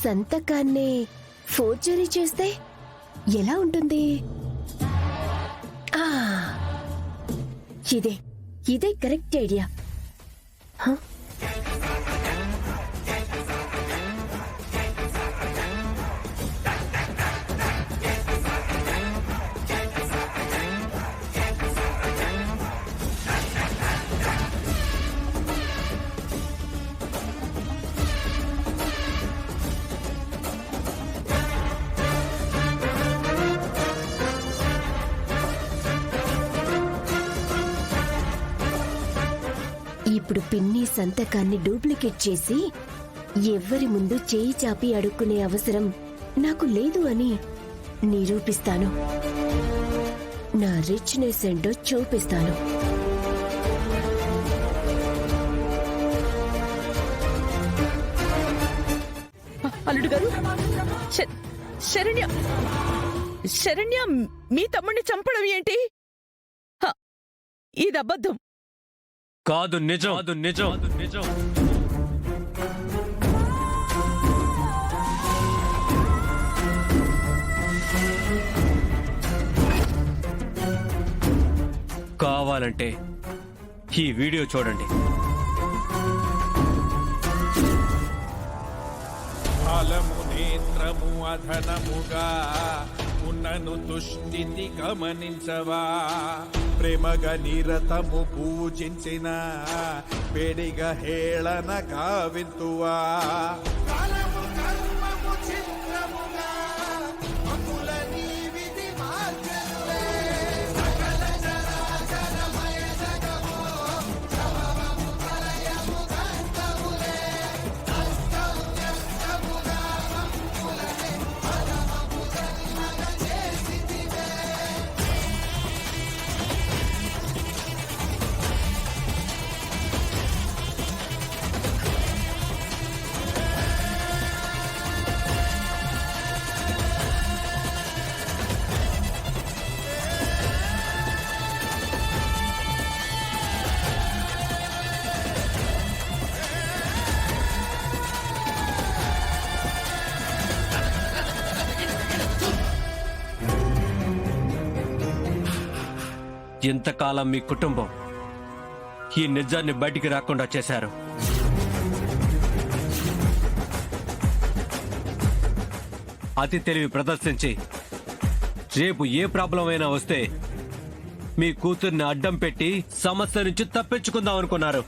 సంతకాన్నే ఫోర్జరీ చేస్తే ఎలా ఉంటుంది? ఇదే కరెక్ట్ ఐడియా. ఇప్పుడు పిన్ని సంతకాన్ని డూప్లికేట్ చేసి ఎవ్వరి ముందు చేయి చాపి అడుక్కునే అవసరం నాకు లేదు అని నిరూపిస్తాను. నా రిచ్నెస్ ఏంటో చూపిస్తాను. అల్లుడు గారు, శరణ్య మీ తమ్ముడిని చంపడం ఏంటి? ఇది అబద్ధం. కాదు, నిజం. కావాలంటే ఈ వీడియో చూడండి. ఫలము నేత్రము అధనముగా ఉన్నను దుష్టిని గమనించవా, ప్రేమగా నిరతము పూజించిన వేడిగా హేళన కావింతువా. ఇంతకాలం మీ కుటుంబం ఈ నిజాన్ని బయటికి రాకుండా చేశారు. అతి తెలివి ప్రదర్శించి రేపు ఏ ప్రాబ్లం అయినా వస్తే మీ కూతుర్ని అడ్డం పెట్టి సమస్య నుంచి తప్పించుకుందాం అనుకున్నారు.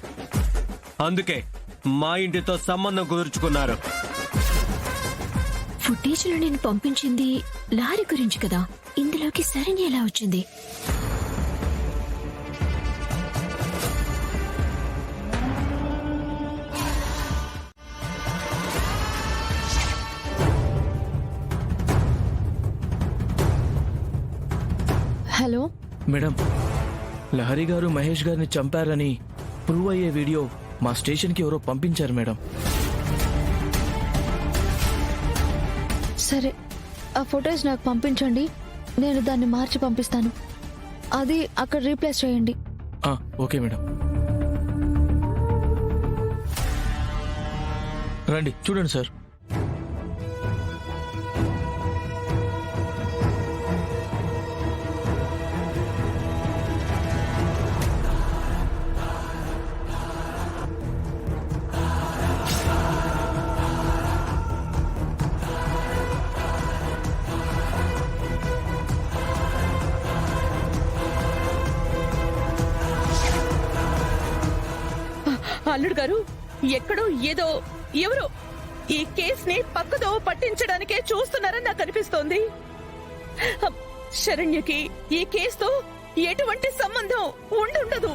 అందుకే మా ఇంటితో సంబంధం కుదుర్చుకున్నారు. ఫుటేజ్ లో నేను పంపించింది లారీ గురించి కదా, ఇందులోకి శరణ్య ఎలా వచ్చింది? హలో మేడం, లహరి గారు మహేష్ గారిని చంపారని ప్రూవ్ అయ్యే వీడియో మా స్టేషన్కి ఎవరో పంపించారు మేడం. సరే, ఆ ఫొటోస్ నాకు పంపించండి, నేను దాన్ని మార్చి పంపిస్తాను. అది అక్కడ రీప్లేస్ చేయండి. Okay madam. రండి చూడండి సార్. అల్లుడు గారు, ఎక్కడో ఏదో ఎవరో ఈ కేసుని పక్కదో పట్టించడానికే చూస్తున్నారని నాకు అనిపిస్తోంది. శరణ్యకి ఈ కేసుతో ఎటువంటి సంబంధం ఉండదు.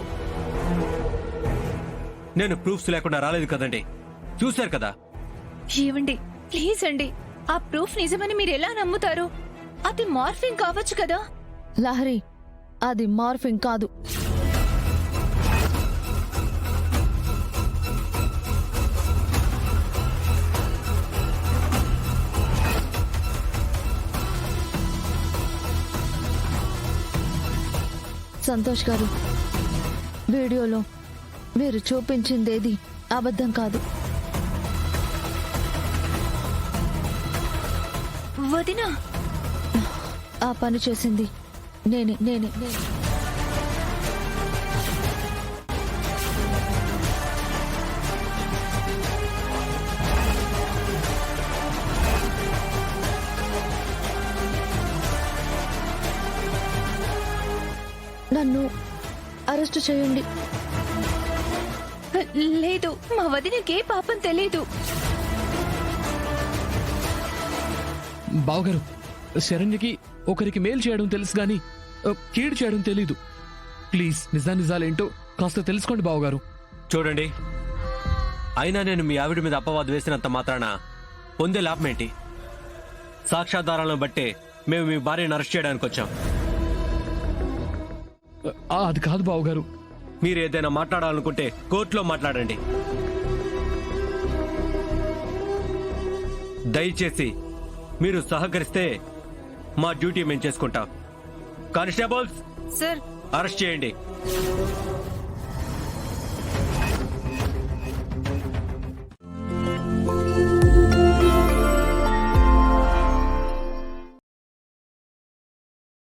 నేను ప్రూఫ్స్ లేకుండా రాలేదు కదండి, చూశారు కదా. ఏవండి, ప్లీజ్ అండి, ఆ ప్రూఫ్ నిజమని మీరు ఎలా నమ్ముతారు? అది మార్ఫింగ్ కావచ్చు కదా. లహరి, అది మార్ఫింగ్ కాదు. సంతోష్ గారు, వీడియోలో మీరు చూపించిందేది అబద్ధం కాదు. వదిన ఆ పని చేసింది నేనే నేనే నేనే నన్ను అరెస్ట్ చేయండి. లేదు, మా వదినకే పాపం తెలీదు. బావగారు, శరణ్యకి ఒకరికి మేలు చేయడం తెలుసు గాని కీడు చేయడం తెలీదు. ప్లీజ్ నిజాలేంటో కాస్త తెలుసుకోండి బావగారు. చూడండి, అయినా నేను మీ ఆవిడ మీద అపవాదు వేసినంత మాత్రాన పొందే లాభమేంటి? సాక్ష్యాధారాలను బట్టే మేము మీ భార్యను అరెస్ట్ చేయడానికి వచ్చాం. అది కాదు బావగారు. మీరు ఏదైనా మాట్లాడాలనుకుంటే కోర్టులో మాట్లాడండి. దయచేసి మీరు సహకరిస్తే మా డ్యూటీ మేము చేసుకుంటాం. కానిస్టేబుల్స్, సార్ అరెస్ట్ చేయండి.